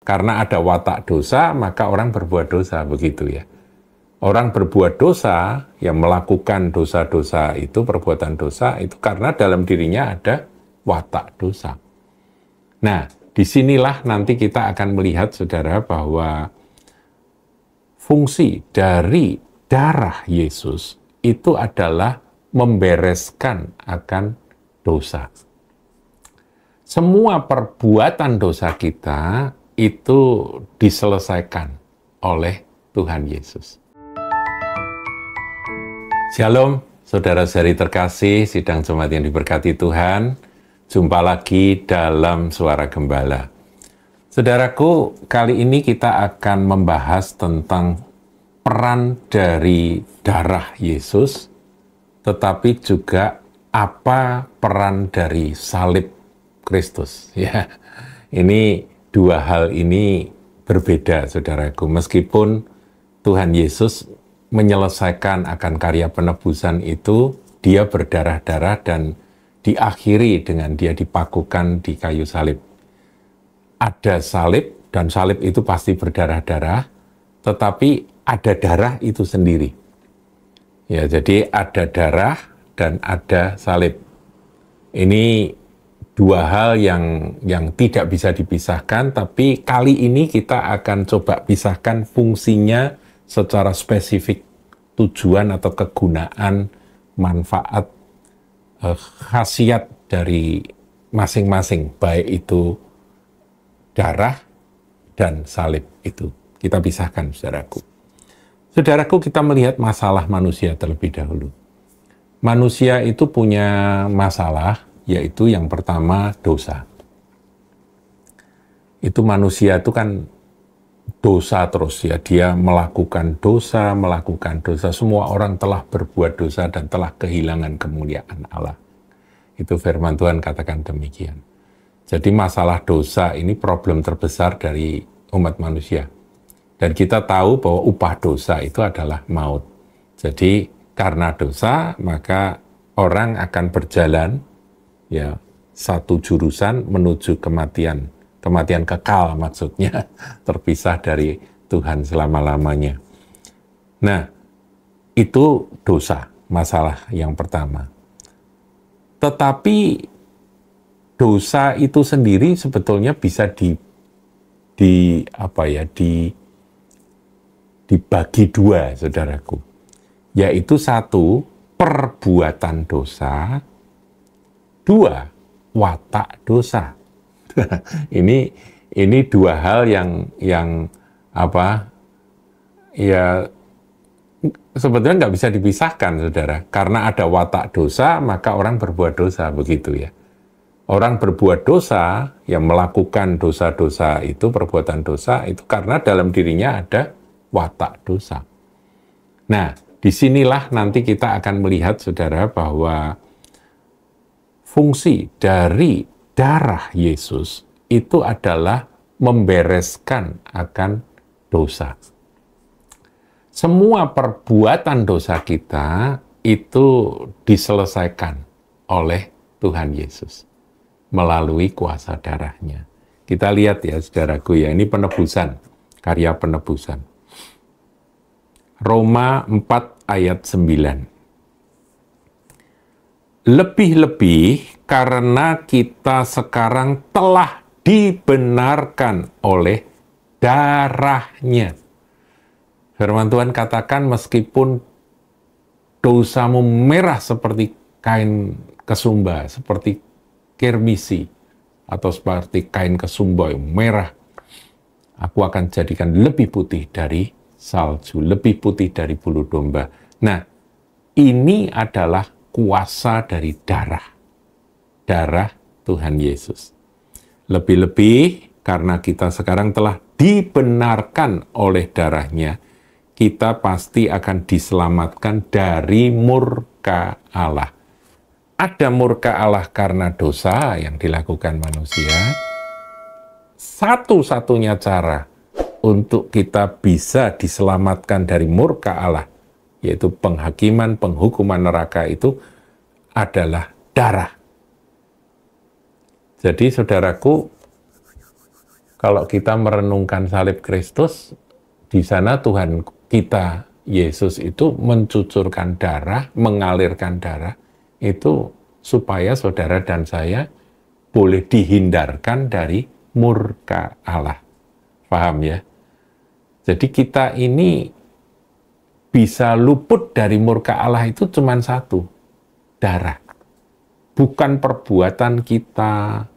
Karena ada watak dosa, maka orang berbuat dosa, begitu ya. Orang berbuat dosa, yang melakukan dosa-dosa itu, perbuatan dosa itu karena dalam dirinya ada watak dosa. Nah, disinilah nanti kita akan melihat, saudara, bahwa fungsi dari darah Yesus itu adalah membereskan akan dosa. Semua perbuatan dosa kita itu diselesaikan oleh Tuhan Yesus. Shalom, saudara-saudari terkasih, sidang jemaat yang diberkati Tuhan. Jumpa lagi dalam Suara Gembala. Saudaraku, kali ini kita akan membahas tentang peran dari darah Yesus, tetapi juga apa peran dari salib Kristus. Ya, ini dua hal ini berbeda, saudaraku. Meskipun Tuhan Yesus menyelesaikan akan karya penebusan itu, dia berdarah-darah dan diakhiri dengan dia dipakukan di kayu salib. Ada salib, dan salib itu pasti berdarah-darah, tetapi ada darah itu sendiri. Ya, jadi ada darah dan ada salib. Ini dua hal yang tidak bisa dipisahkan, tapi kali ini kita akan coba pisahkan fungsinya secara spesifik, tujuan atau kegunaan, manfaat, khasiat dari masing-masing, baik itu darah dan salib itu. Kita pisahkan, saudaraku. Saudaraku, kita melihat masalah manusia terlebih dahulu. Manusia itu punya masalah, yaitu yang pertama dosa. Itu manusia itu kan dosa terus ya, dia melakukan dosa. Semua orang telah berbuat dosa dan telah kehilangan kemuliaan Allah. Itu firman Tuhan katakan demikian. Jadi masalah dosa ini problem terbesar dari umat manusia. Dan kita tahu bahwa upah dosa itu adalah maut. Jadi karena dosa, maka orang akan berjalan ya satu jurusan menuju kematian. Kematian kekal maksudnya, terpisah dari Tuhan selama-lamanya. Nah, itu dosa, masalah yang pertama. Tetapi dosa itu sendiri sebetulnya bisa dibagi dua, saudaraku. Yaitu satu, perbuatan dosa, dua, watak dosa. Ini dua hal yang sebetulnya nggak bisa dipisahkan, saudara. Karena ada watak dosa, maka orang berbuat dosa, begitu ya. Orang berbuat dosa, yang melakukan dosa-dosa itu, perbuatan dosa itu karena dalam dirinya ada watak dosa. Nah, disinilah nanti kita akan melihat, saudara, bahwa fungsi dari darah Yesus itu adalah membereskan akan dosa. Semua perbuatan dosa kita itu diselesaikan oleh Tuhan Yesus melalui kuasa darahnya. Kita lihat ya, saudaraku ya, ini penebusan, karya penebusan. Roma 4 ayat 9. Lebih-lebih karena kita sekarang telah dibenarkan oleh darahnya. Firman Tuhan katakan, meskipun dosamu merah seperti kain kesumba, seperti kirmisi, atau seperti kain kesumba yang merah, aku akan jadikan lebih putih dari salju, lebih putih dari bulu domba. Nah, ini adalah kuasa dari darah Tuhan Yesus. Lebih-lebih karena kita sekarang telah dibenarkan oleh darahnya, kita pasti akan diselamatkan dari murka Allah. Ada murka Allah karena dosa yang dilakukan manusia. Satu-satunya cara untuk kita bisa diselamatkan dari murka Allah, yaitu penghakiman, penghukuman neraka, itu adalah darah. Jadi, saudaraku, Kalau kita merenungkan salib Kristus, di sana Tuhan kita, Yesus itu mencucurkan darah, mengalirkan darah, itu supaya saudara dan saya boleh dihindarkan dari murka Allah. Paham ya? Jadi kita ini bisa luput dari murka Allah itu cuma satu, darah. Bukan perbuatan kita,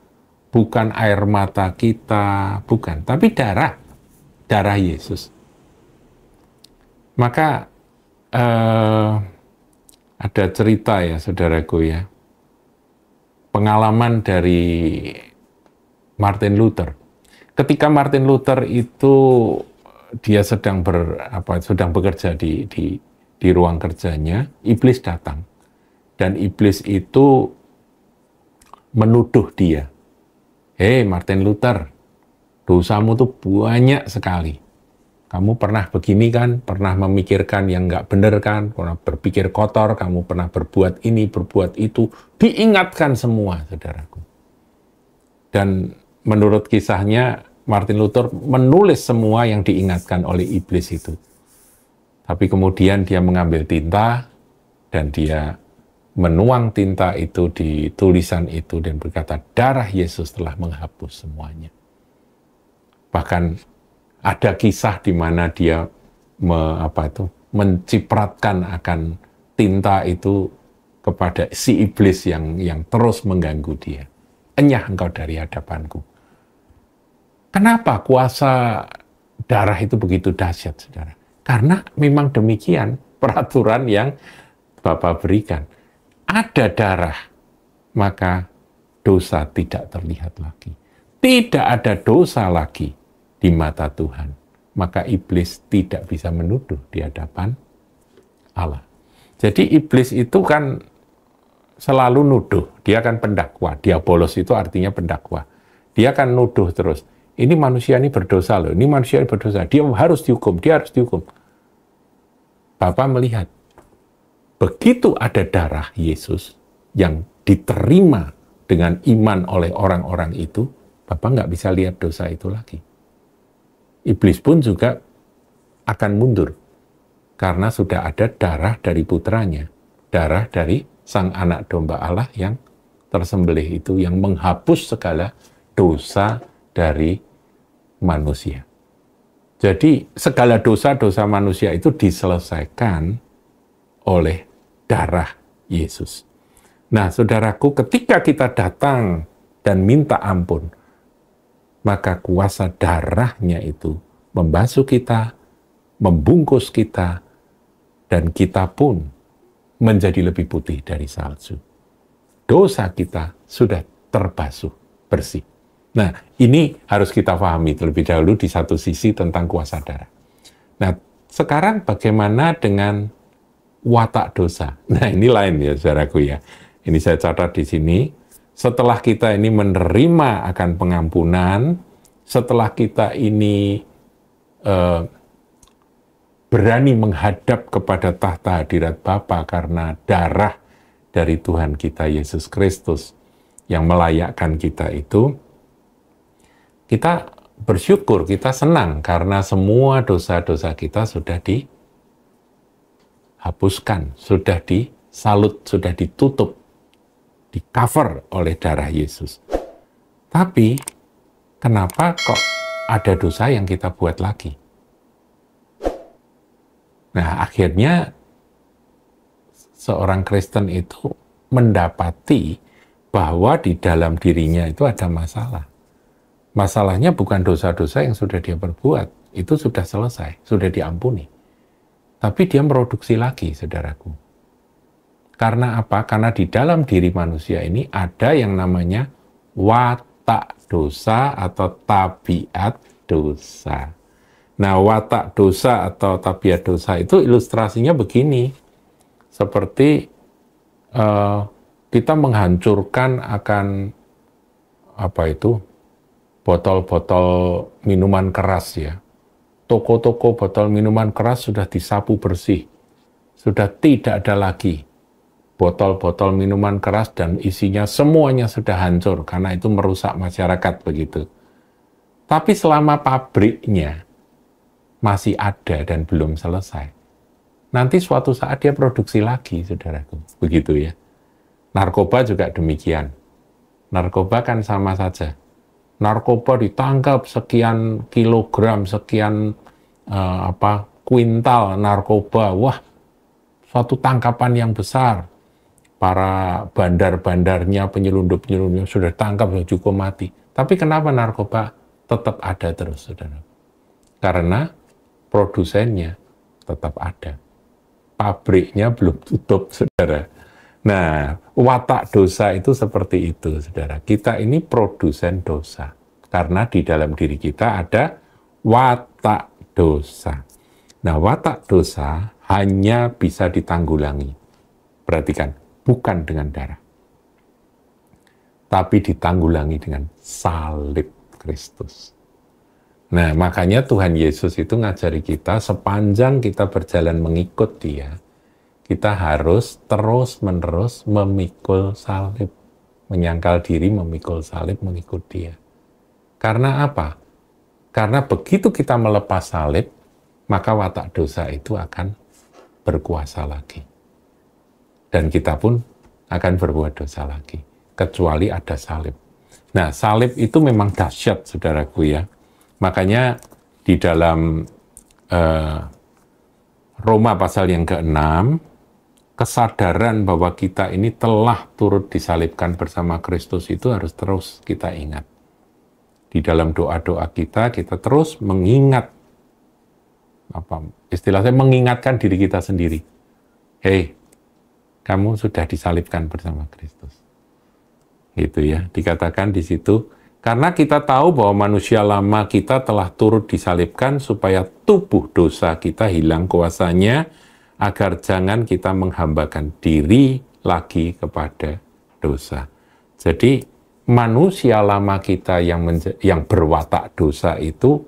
bukan air mata kita, bukan. Tapi darah Yesus. Maka ada cerita ya saudaraku ya, pengalaman dari Martin Luther. Ketika Martin Luther itu dia sedang bekerja di ruang kerjanya, iblis datang. Dan iblis itu menuduh dia, "Hei Martin Luther, dosamu tuh banyak sekali. Kamu pernah begini kan, pernah memikirkan yang nggak benar kan, pernah berpikir kotor, kamu pernah berbuat ini, berbuat itu." Diingatkan semua, saudaraku. Dan menurut kisahnya, Martin Luther menulis semua yang diingatkan oleh iblis itu. Tapi kemudian dia mengambil tinta, dan dia menuang tinta itu di tulisan itu, dan berkata, darah Yesus telah menghapus semuanya. Bahkan ada kisah di mana dia mencipratkan akan tinta itu kepada si iblis yang terus mengganggu dia. Enyah engkau dari hadapanku. Kenapa kuasa darah itu begitu dahsyat, saudara? Karena memang demikian peraturan yang Bapa berikan. Ada darah, maka dosa tidak terlihat lagi. Tidak ada dosa lagi di mata Tuhan, maka iblis tidak bisa menuduh di hadapan Allah. Jadi iblis itu kan selalu nuduh, dia kan pendakwa. Diabolos itu artinya pendakwa. Dia kan nuduh terus. Ini manusia ini berdosa loh, ini manusia ini berdosa. Dia harus dihukum, dia harus dihukum. Bapak melihat, begitu ada darah Yesus yang diterima dengan iman oleh orang-orang itu, Bapak nggak bisa lihat dosa itu lagi. Iblis pun juga akan mundur, karena sudah ada darah dari putranya, darah dari sang anak domba Allah yang tersembelih itu, yang menghapus segala dosa dari manusia. Jadi segala dosa-dosa manusia itu diselesaikan oleh darah Yesus. Nah, saudaraku, ketika kita datang dan minta ampun, maka kuasa darahnya itu membasuh kita, membungkus kita, dan kita pun menjadi lebih putih dari salju. Dosa kita sudah terbasuh bersih. Nah, ini harus kita pahami terlebih dahulu di satu sisi tentang kuasa darah. Nah, sekarang bagaimana dengan watak dosa? Nah, ini lain ya, saudaraku ya. Ini saya catat di sini. Setelah kita ini menerima akan pengampunan, setelah kita ini berani menghadap kepada tahta hadirat Bapa karena darah dari Tuhan kita Yesus Kristus yang melayakkan kita itu, kita bersyukur, kita senang karena semua dosa-dosa kita sudah dihapuskan, sudah disalut, sudah ditutup, di-cover oleh darah Yesus. Tapi, kenapa kok ada dosa yang kita buat lagi? Nah, akhirnya seorang Kristen itu mendapati bahwa di dalam dirinya itu ada masalah. Masalahnya bukan dosa-dosa yang sudah dia perbuat, itu sudah selesai, sudah diampuni. Tapi dia produksi lagi, saudaraku. Karena apa? Karena di dalam diri manusia ini ada yang namanya watak dosa atau tabiat dosa. Nah, watak dosa atau tabiat dosa itu ilustrasinya begini. Seperti kita menghancurkan akan botol-botol minuman keras ya. Toko-toko botol minuman keras sudah disapu bersih. Sudah tidak ada lagi botol-botol minuman keras dan isinya semuanya sudah hancur karena itu merusak masyarakat begitu. Tapi selama pabriknya masih ada dan belum selesai, nanti suatu saat dia produksi lagi, saudaraku. Begitu ya. Narkoba juga demikian. Narkoba kan sama saja. Narkoba ditangkap sekian kilogram, sekian kuintal narkoba. Wah, suatu tangkapan yang besar. Para bandar-bandarnya, penyelundup-penyelundupnya sudah tangkap, sudah cukup mati. Tapi kenapa narkoba tetap ada terus, saudara? Karena produsennya tetap ada. Pabriknya belum tutup, saudara. Nah, watak dosa itu seperti itu, saudara. Kita ini produsen dosa. Karena di dalam diri kita ada watak dosa. Nah, watak dosa hanya bisa ditanggulangi. Perhatikan, bukan dengan darah. Tapi ditanggulangi dengan salib Kristus. Nah, makanya Tuhan Yesus itu ngajari kita sepanjang kita berjalan mengikut Dia, kita harus terus-menerus memikul salib. Menyangkal diri, memikul salib, mengikut Dia. Karena apa? Karena begitu kita melepas salib, maka watak dosa itu akan berkuasa lagi. Dan kita pun akan berbuat dosa lagi. Kecuali ada salib. Nah, salib itu memang dahsyat, saudaraku ya. Makanya di dalam Roma pasal yang ke-6, kesadaran bahwa kita ini telah turut disalibkan bersama Kristus itu harus terus kita ingat. Di dalam doa-doa kita terus mengingat, istilahnya mengingatkan diri kita sendiri. Hei, kamu sudah disalibkan bersama Kristus. Gitu ya, dikatakan di situ. Karena kita tahu bahwa manusia lama kita telah turut disalibkan supaya tubuh dosa kita hilang kuasanya, agar jangan kita menghambakan diri lagi kepada dosa. Jadi manusia lama kita yang berwatak dosa itu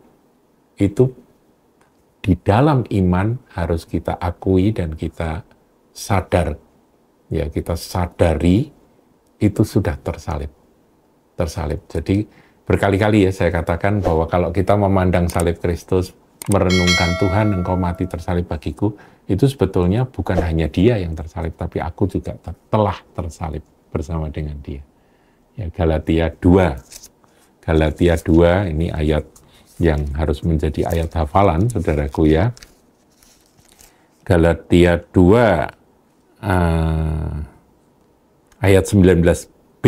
di dalam iman harus kita akui dan kita sadar, ya kita sadari itu sudah tersalib. Jadi berkali-kali ya saya katakan bahwa kalau kita memandang salib Kristus, merenungkan Tuhan, Engkau mati tersalib bagiku, itu sebetulnya bukan hanya Dia yang tersalib, tapi aku juga telah tersalib bersama dengan Dia. Ya, Galatia 2. Galatia 2 ini ayat yang harus menjadi ayat hafalan, saudaraku ya. Galatia 2 ayat 19b.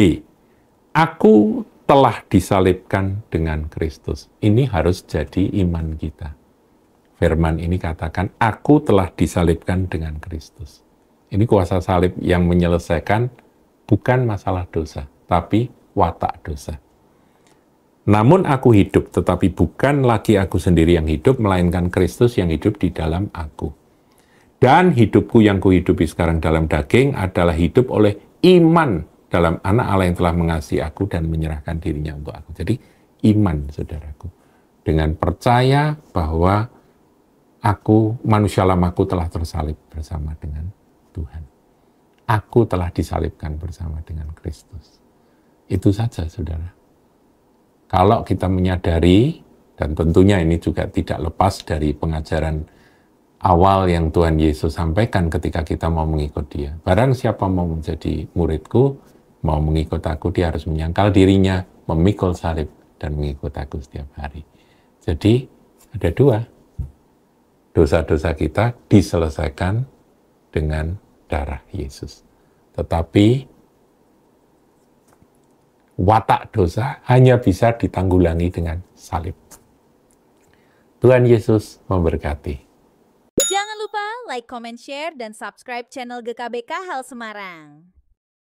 Aku telah disalibkan dengan Kristus. Ini harus jadi iman kita. Firman ini katakan, aku telah disalibkan dengan Kristus. Ini kuasa salib yang menyelesaikan bukan masalah dosa, tapi watak dosa. Namun aku hidup, tetapi bukan lagi aku sendiri yang hidup, melainkan Kristus yang hidup di dalam aku. Dan hidupku yang kuhidupi sekarang dalam daging adalah hidup oleh iman dalam anak Allah yang telah mengasihi aku dan menyerahkan dirinya untuk aku. Jadi iman, saudaraku. Dengan percaya bahwa manusia lamaku telah tersalib bersama dengan Tuhan. Aku telah disalibkan bersama dengan Kristus. Itu saja, saudara. Kalau kita menyadari, dan tentunya ini juga tidak lepas dari pengajaran awal yang Tuhan Yesus sampaikan ketika kita mau mengikut Dia. Barang siapa mau menjadi muridku, mau mengikut aku, dia harus menyangkal dirinya, memikul salib, dan mengikut aku setiap hari. Jadi, ada dua. Dosa-dosa kita diselesaikan dengan darah Yesus. Tetapi, watak dosa hanya bisa ditanggulangi dengan salib. Tuhan Yesus memberkati. Jangan lupa like, comment, share, dan subscribe channel GKBK Hal Semarang.